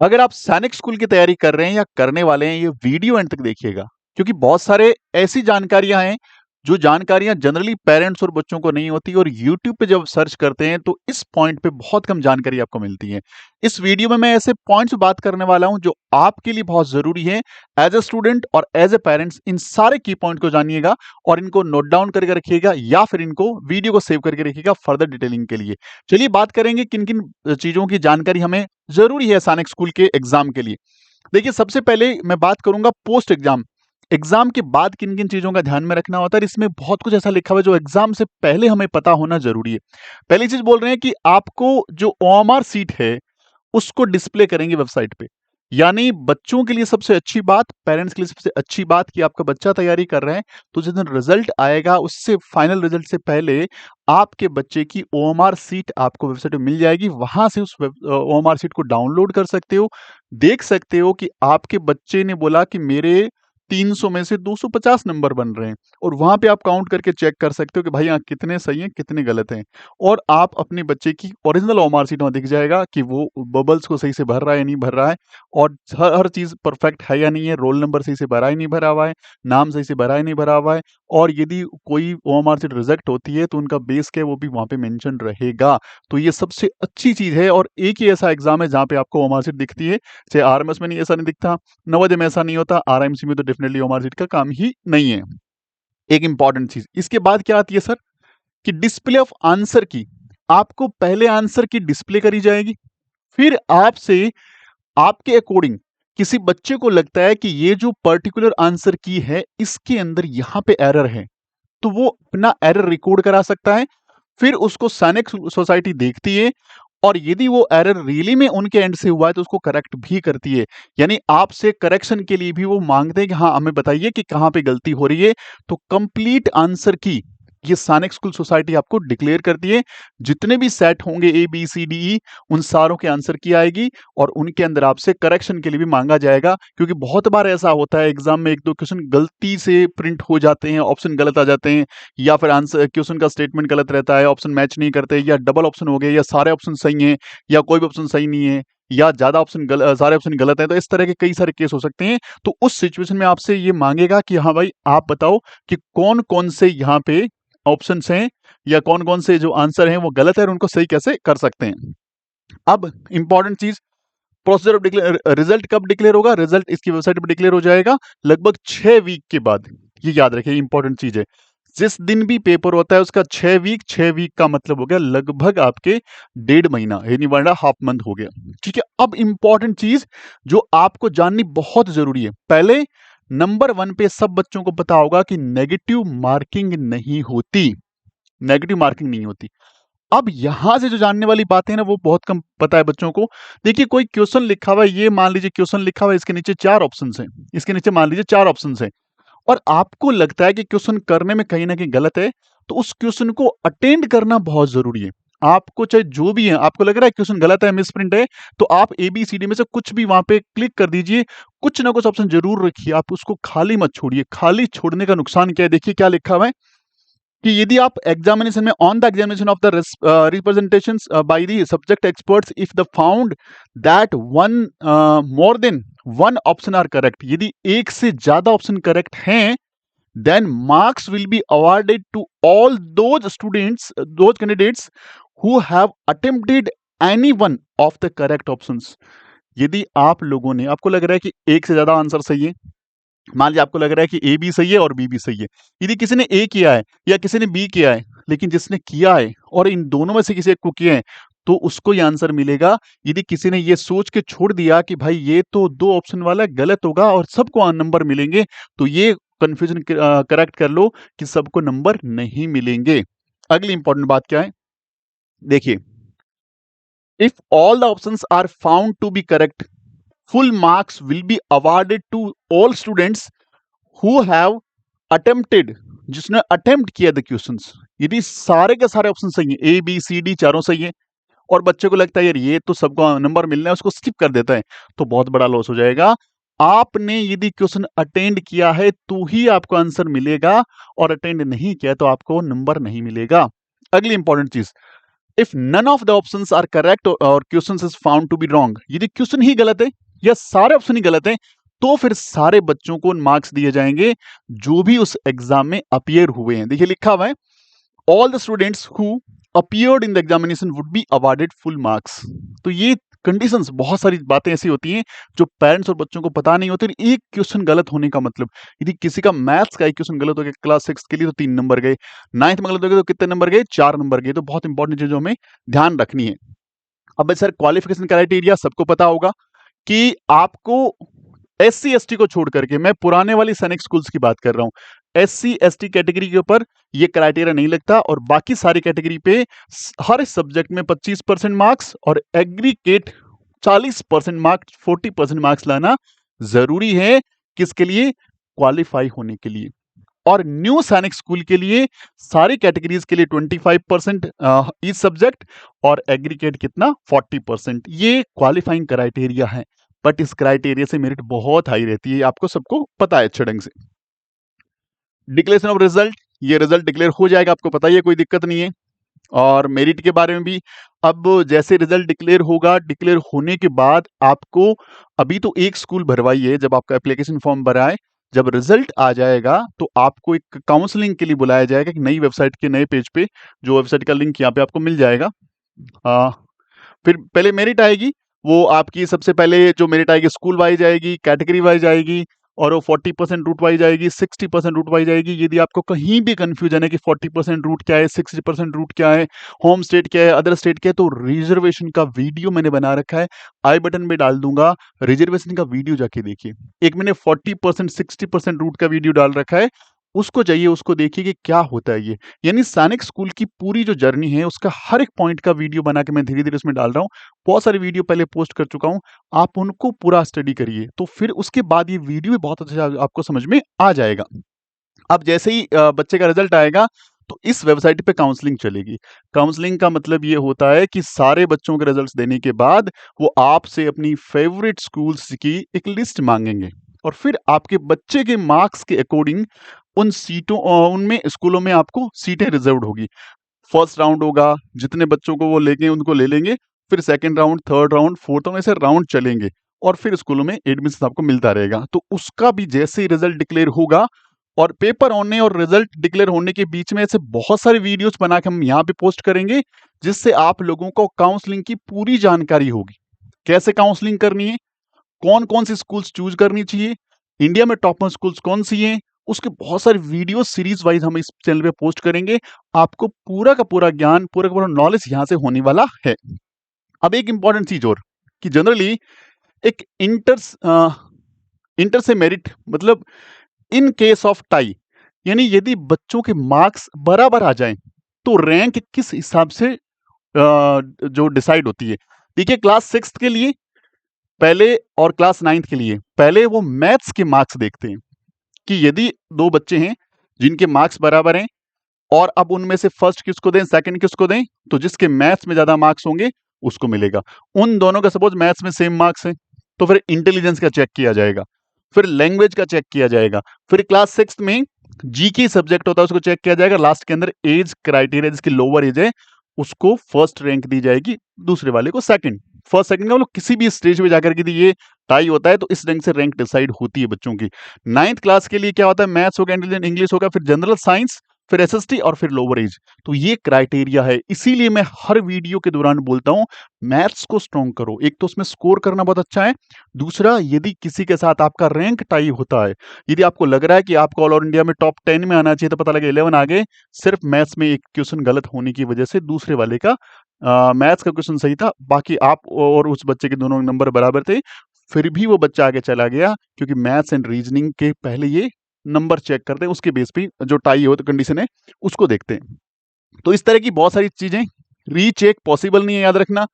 अगर आप सैनिक स्कूल की तैयारी कर रहे हैं या करने वाले हैं, ये वीडियो एंड तक देखिएगा, क्योंकि बहुत सारे ऐसी जानकारियां हैं जो जानकारियां जनरली पेरेंट्स और बच्चों को नहीं होती, और यूट्यूब पे जब सर्च करते हैं तो इस पॉइंट पे बहुत कम जानकारी आपको मिलती है। इस वीडियो में मैं ऐसे पॉइंट्स बात करने वाला हूं जो आपके लिए बहुत जरूरी है। एज ए स्टूडेंट और एज ए पेरेंट्स इन सारे की पॉइंट को जानिएगा और इनको नोट डाउन करके रखिएगा, या फिर इनको वीडियो को सेव करके रखिएगा फर्दर डिटेलिंग के लिए। चलिए बात करेंगे किन किन चीजों की जानकारी हमें जरूरी है सैनिक स्कूल के एग्जाम के लिए। देखिए, सबसे पहले मैं बात करूंगा पोस्ट एग्जाम। एग्जाम के बाद किन किन चीजों का ध्यान में रखना होता है, इसमें बहुत कुछ ऐसा लिखा हुआ है जो एग्जाम से पहले हमें पता होना जरूरी है। पहली चीज बोल रहे हैं कि आपको जो ओएमआर सीट है उसको डिस्प्ले करेंगे वेबसाइट पे। यानी बच्चों के लिए सबसे अच्छी बात, पेरेंट्स के लिए सबसे अच्छी बात कि आपका बच्चा तैयारी कर रहा है, तो जिस दिन रिजल्ट आएगा उससे फाइनल रिजल्ट से पहले आपके बच्चे की ओएमआर सीट आपको वेबसाइट पे मिल जाएगी। वहां से उस ओएमआर सीट को डाउनलोड कर सकते हो, देख सकते हो कि आपके बच्चे ने बोला कि मेरे 300 में से 250 नंबर बन रहे हैं, और वहां पे आप काउंट करके चेक कर सकते हो कि भाई यहाँ कितने सही हैं कितने गलत हैं। और आप अपने बच्चे की ओरिजिनल ओएमआर शीट में दिख जाएगा कि वो बबल्स को सही से भर रहा है या नहीं भर रहा है, और हर चीज परफेक्ट है या नहीं है, रोल नंबर सही से भरा है नहीं भरा हुआ है, नाम सही से भरा है नहीं भरा हुआ है। और यदि कोई ओएमआर शीट रिजेक्ट होती है तो उनका बेस क्या है वो भी वहां पे मेंशन रहेगा। तो ये सबसे अच्छी चीज है, और एक ही ऐसा एग्जाम है जहाँ पे आपको ओएमआर शीट दिखती है। चाहे आरएमएस में नहीं, ऐसा नहीं दिखता, नवोदय में ऐसा नहीं होता, आरएमसी में तो डेफिनेटली ओएमआर शीट का काम ही नहीं है। एक इंपॉर्टेंट चीज इसके बाद क्या आती है सर, कि डिस्प्ले ऑफ आंसर की। आपको पहले आंसर की डिस्प्ले करी जाएगी, फिर आपसे आपके अकॉर्डिंग किसी बच्चे को लगता है कि ये जो पर्टिकुलर आंसर की है इसके अंदर यहां पे एरर है, तो वो अपना एरर रिकॉर्ड करा सकता है। फिर उसको सैनिक सोसाइटी देखती है, और यदि वो एरर रियली में उनके एंड से हुआ है तो उसको करेक्ट भी करती है। यानी आपसे करेक्शन के लिए भी वो मांगते हैं कि हाँ हमें बताइए कि कहां पे गलती हो रही है। तो कंप्लीट आंसर की ये सैनिक स्कूल सोसाइटी आपको डिक्लेयर करती है। जितने भी सेट होंगे ABCDE, उन सारों के आंसर की आएगी, और उनके अंदर आपसे करेक्शन के लिए भी मांगा जाएगा। क्योंकि बहुत बार ऐसा होता है एग्जाम में एक दो क्वेश्चन गलती से प्रिंट हो जाते हैं, ऑप्शन गलत आ जाते हैं, या फिर आंसर क्वेश्चन का स्टेटमेंट गलत रहता है, ऑप्शन मैच नहीं करते, या डबल ऑप्शन हो गए, या सारे ऑप्शन सही हैं, या कोई भी ऑप्शन सही नहीं है, या ज्यादा ऑप्शन सारे ऑप्शन गलत हैं। तो इस तरह के कई सारे केस हो सकते हैं। तो उस सिचुएशन में आपसे ये मांगेगा कि हाँ भाई आप बताओ कि कौन कौन से यहाँ पे ऑप्शंस हैं, या कौन कौन से जो आंसर हैं वो गलत है, और उनको सही कैसे कर सकते हैं। अब इंपॉर्टेंट चीज, प्रोसीजर ऑफ डिक्लेयर, रिजल्ट कब डिक्लेयर होगा? रिजल्ट इसकी वेबसाइट पर डिक्लेयर हो जाएगा लगभग 6 वीक के बाद। ये याद रखिए, इंपॉर्टेंट चीज है। जिस दिन भी पेपर होता है उसका 6 वीक, 6 वीक का मतलब हो गया लगभग आपके 1.5 महीना, यानी 1.5 मंथ हो गया। ठीक है, अब इंपॉर्टेंट चीज जो आपको जाननी बहुत जरूरी है। पहले नंबर 1 पे सब बच्चों को पता होगा कि नेगेटिव मार्किंग नहीं होती, नेगेटिव मार्किंग नहीं होती। अब यहां से जो जानने वाली बातें हैं ना वो बहुत कम पता है बच्चों को। देखिए, कोई क्वेश्चन लिखा हुआ है, ये मान लीजिए क्वेश्चन लिखा हुआ है, इसके नीचे 4 ऑप्शंस हैं, इसके नीचे मान लीजिए 4 ऑप्शंस हैं, और आपको लगता है कि क्वेश्चन करने में कहीं ना कहीं गलत है, तो उस क्वेश्चन को अटेंड करना बहुत जरूरी है। आपको चाहे जो भी है, आपको लग रहा है क्वेश्चन गलत है, मिस प्रिंट है, तो आप ABCD में से कुछ भी वहां पे क्लिक कर दीजिए। कुछ ना कुछ ऑप्शन जरूर रखिए, आप उसको खाली मत छोड़िए। खाली छोड़ने का नुकसान क्या है, देखिए क्या लिखा हुआ है कि यदि आप एग्जामिनेशन में on the examination of the representations by the subject experts, if the found that one more than one option are correct, यदि एक से ज्यादा ऑप्शन करेक्ट हैं, then marks will be awarded to all those candidates who have attempted any one of the correct options। यदि आप लोगों ने, आपको लग रहा है कि एक से ज्यादा आंसर सही है, मान लीजिए आपको लग रहा है कि A भी सही है और B भी सही है, यदि किसी ने A किया है या किसी ने B किया है, लेकिन जिसने किया है और इन दोनों में से किसी एक को किया है, तो उसको ये आंसर मिलेगा। यदि किसी ने ये सोच के छोड़ दिया कि भाई ये तो 2 ऑप्शन वाला गलत होगा और सबको नंबर मिलेंगे, तो ये कंफ्यूजन करेक्ट कर लो कि सबको नंबर नहीं मिलेंगे। अगली इंपॉर्टेंट बात क्या है, देखिए, if all the options are found to be correct, full marks will be awarded to all students who have attempted, जिसने अटेम्प्ट किया द क्वेश्चंस। यदि सारे के सारे ऑप्शन सही हैं, ABCD चारों सही है, और बच्चे को लगता है यार ये तो सबको नंबर मिलना है, उसको स्किप कर देता है, तो बहुत बड़ा लॉस हो जाएगा। आपने यदि क्वेश्चन अटेंड किया है तो ही आपको आंसर मिलेगा, और अटेंड नहीं किया तो आपको नंबर नहीं मिलेगा। अगली इंपॉर्टेंट चीज, if none of the options are correct और question is found to be wrong, यदि क्वेश्चन ही गलत है या सारे ऑप्शन ही गलत है, तो फिर सारे बच्चों को मार्क्स दिए जाएंगे जो भी उस एग्जाम में अपीयर हुए हैं। देखिए लिखा हुआ है, all the students who appeared in the examination would be awarded full marks. तो ये कंडीशंस, बहुत सारी बातें ऐसी होती हैं जो पेरेंट्स और बच्चों को पता नहीं होती। एक क्वेश्चन गलत होने का मतलब, यदि किसी का मैथ्स का एक क्वेश्चन गलत हो गया क्लास 6 के लिए तो 3 नंबर गए, 9th में गलत हो गया तो कितने नंबर गए, 4 नंबर गए। तो बहुत इंपॉर्टेंट चीजों में ध्यान रखनी है। अब सर क्वालिफिकेशन क्राइटेरिया सबको पता होगा कि आपको SC ST को छोड़ करके, मैं पुराने वाली सैनिक स्कूल्स की बात कर रहा हूं, SC ST कैटेगरी के ऊपर ये क्राइटेरिया नहीं लगता और बाकी सारी कैटेगरी पे हर सब्जेक्ट में 25% मार्क्स और एग्रीगेट 40% मार्क्स, 40% मार्क्स लाना जरूरी है। किसके लिए? क्वालिफाई होने के लिए। और न्यू सैनिक स्कूल के लिए सारी कैटेगरीज के लिए 25% ईच सब्जेक्ट और एग्रीगेट कितना, 40%। ये क्वालिफाइंग क्राइटेरिया है, बट इस क्राइटेरिया से मेरिट बहुत हाई रहती है, आपको सबको पता है अच्छे ढंग से। डिक्लेरेशन ऑफ रिजल्ट, ये रिजल्ट डिक्लेयर हो जाएगा, आपको पता ही है, कोई दिक्कत नहीं है। और मेरिट के बारे में भी, अब जैसे रिजल्ट डिक्लेयर होगा, डिक्लेयर होने के बाद आपको, अभी तो एक स्कूल भरवाइए जब आपका एप्लीकेशन फॉर्म भराए, जब रिजल्ट आ जाएगा तो आपको एक काउंसलिंग के लिए बुलाया जाएगा, एक नई वेबसाइट के नए पेज पे, जो वेबसाइट का लिंक यहाँ पे आपको मिल जाएगा। फिर पहले मेरिट आएगी, वो आपकी सबसे पहले जो मेरिट आएगी स्कूल वाइज आएगी, कैटेगरी वाइज आएगी, और वो 40% रूट वाइज आएगी, 60% रूट वाइज आएगी। यदि आपको कहीं भी कंफ्यूजन है कि 40% रूट क्या है, 60% रूट क्या है, होम स्टेट क्या है, अदर स्टेट क्या है, तो रिजर्वेशन का वीडियो मैंने बना रखा है, आई बटन में डाल दूंगा, रिजर्वेशन का वीडियो जाके देखिए। एक मैंने 40% 60% रूट का वीडियो डाल रखा है, उसको जाइए, उसको देखिए कि क्या होता है ये। यानी सैनिक स्कूल की पूरी जो जर्नी है उसका हर एक पॉइंट का वीडियो बना के मैं धीरे धीरे उसमें डाल रहा हूँ। बहुत सारे वीडियो पहले पोस्ट कर चुका हूँ, आप उनको पूरा स्टडी करिए, तो फिर उसके बाद ये वीडियो भी बहुत अच्छे से आपको समझ में आ जाएगा। अब जैसे ही बच्चे का रिजल्ट आएगा तो इस वेबसाइट पे काउंसलिंग चलेगी। काउंसलिंग का मतलब ये होता है कि सारे बच्चों के रिजल्ट्स देने के बाद वो आपसे अपनी फेवरेट स्कूल्स की एक लिस्ट मांगेंगे और फिर आपके बच्चे के मार्क्स के अकॉर्डिंग उन सीटों, उनमें स्कूलों में आपको सीटें रिजर्व्ड होगी। फर्स्ट राउंड होगा, जितने बच्चों को वो लेंगे उनको ले लेंगे, फिर second round, third round, fourth round, ऐसे राउंड चलेंगे और फिर स्कूलों में एडमिशन आपको मिलता रहेगा। तो उसका भी जैसे ही रिजल्ट डिक्लेयर होगा और पेपर होने और रिजल्ट डिक्लेयर होने के बीच में ऐसे बहुत सारे वीडियोस बना के हम यहाँ पे पोस्ट करेंगे, जिससे आप लोगों को काउंसलिंग की पूरी जानकारी होगी। कैसे काउंसलिंग करनी है, कौन कौन सी स्कूल्स चूज करनी चाहिए, इंडिया में टॉप स्कूल्स कौन सी हैं, उसके बहुत सारे वीडियो सीरीज वाइज हम इस चैनल पे पोस्ट करेंगे। आपको पूरा का पूरा ज्ञान, पूरा का पूरा नॉलेज यहाँ से होने वाला है। अब एक इंपॉर्टेंट चीज और, कि जनरली एक इंटर से मेरिट मतलब इन केस ऑफ टाई, यानी यदि बच्चों के मार्क्स बराबर आ जाएं तो रैंक किस हिसाब से जो डिसाइड होती है। देखिए क्लास 6 के लिए पहले और क्लास 9 के लिए पहले वो मैथ्स के मार्क्स देखते हैं कि यदि दो बच्चे हैं जिनके मार्क्स बराबर हैं और अब उनमें से फर्स्ट किसको दें, सेकंड किसको दें, तो जिसके मैथ्स में ज्यादा मार्क्स होंगे उसको मिलेगा। उन दोनों का सपोज मैथ्स में सेम मार्क्स हैं तो फिर इंटेलिजेंस का चेक किया जाएगा, फिर लैंग्वेज का चेक किया जाएगा, फिर क्लास 6 में जीके सब्जेक्ट होता है उसको चेक किया जाएगा, लास्ट के अंदर एज क्राइटेरिया, जिसकी लोअर एज है उसको फर्स्ट रैंक दी जाएगी, दूसरे वाले को सेकंड। फर्स्ट सेकंड का मतलब किसी भी स्टेज पे जाकर के ये टाई होता है तो इस रैंक से रैंक डिसाइड होती है बच्चों की। 9th क्लास के लिए क्या होता है, मैथ्स होगा, इंटेलिजेंस, इंग्लिश होगा, फिर जनरल साइंस, फिर एसएसटी और फिर लोअर एज। तो ये क्राइटेरिया है, इसीलिए मैं हर वीडियो के दौरान बोलता हूं मैथ्स को स्ट्रॉन्ग करो। एक तो उसमें स्कोर करना बहुत अच्छा है, दूसरा यदि किसी के साथ आपका रैंक टाई होता है, यदि आपको लग रहा है कि आपको ऑल ओवर इंडिया में टॉप 10 में आना चाहिए, तो पता लगे 11 आगे, सिर्फ मैथ्स में एक क्वेश्चन गलत होने की वजह से दूसरे वाले का मैथ्स का क्वेश्चन सही था, बाकी आप और उस बच्चे के दोनों नंबर बराबर थे, फिर भी वो बच्चा आगे चला गया, क्योंकि मैथ्स एंड रीजनिंग के पहले ये नंबर चेक करते हैं, उसके बेस पे जो टाई हो तो कंडीशन है उसको देखते हैं। तो इस तरह की बहुत सारी चीजें, रीचेक पॉसिबल नहीं है, याद रखना,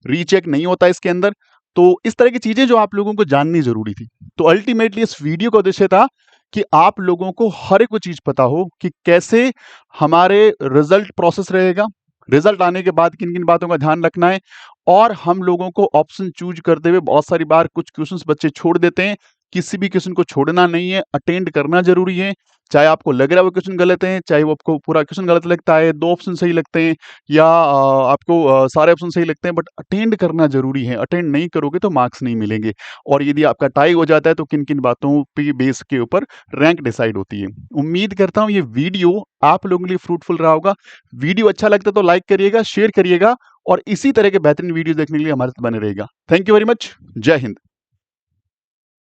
रीचेक नहीं होता इसके अंदर। तो इस तरह की चीजें जो आप लोगों को जाननी जरूरी थी। तो अल्टीमेटली इस वीडियो का उद्देश्य था कि आप लोगों को हर एक वो चीज पता हो कि कैसे हमारे रिजल्ट प्रोसेस रहेगा, रिजल्ट आने के बाद किन किन बातों का ध्यान रखना है, और हम लोगों को ऑप्शन चूज करते हुए बहुत सारी बार कुछ क्वेश्चंस बच्चे छोड़ देते हैं, किसी भी क्वेश्चन को छोड़ना नहीं है, अटेंड करना जरूरी है। चाहे आपको लग रहा है वो क्वेश्चन गलत है, चाहे वो आपको पूरा क्वेश्चन गलत लगता है, 2 ऑप्शन सही लगते हैं या आपको सारे ऑप्शन सही लगते हैं, बट अटेंड करना ज़रूरी है। अटेंड नहीं करोगे तो मार्क्स नहीं मिलेंगे और यदि आपका टाई हो जाता है तो किन-किन बातों पे बेस के ऊपर रैंक डिसाइड होती है। उम्मीद करता हूँ ये वीडियो आप लोगों के लिए फ्रूटफुल रहा होगा। वीडियो अच्छा लगता है तो लाइक करिएगा, शेयर करिएगा और इसी तरह के बेहतरीन वीडियो देखने के लिए हमारे साथ बने रहिएगा। Thank you very much. जय हिंद।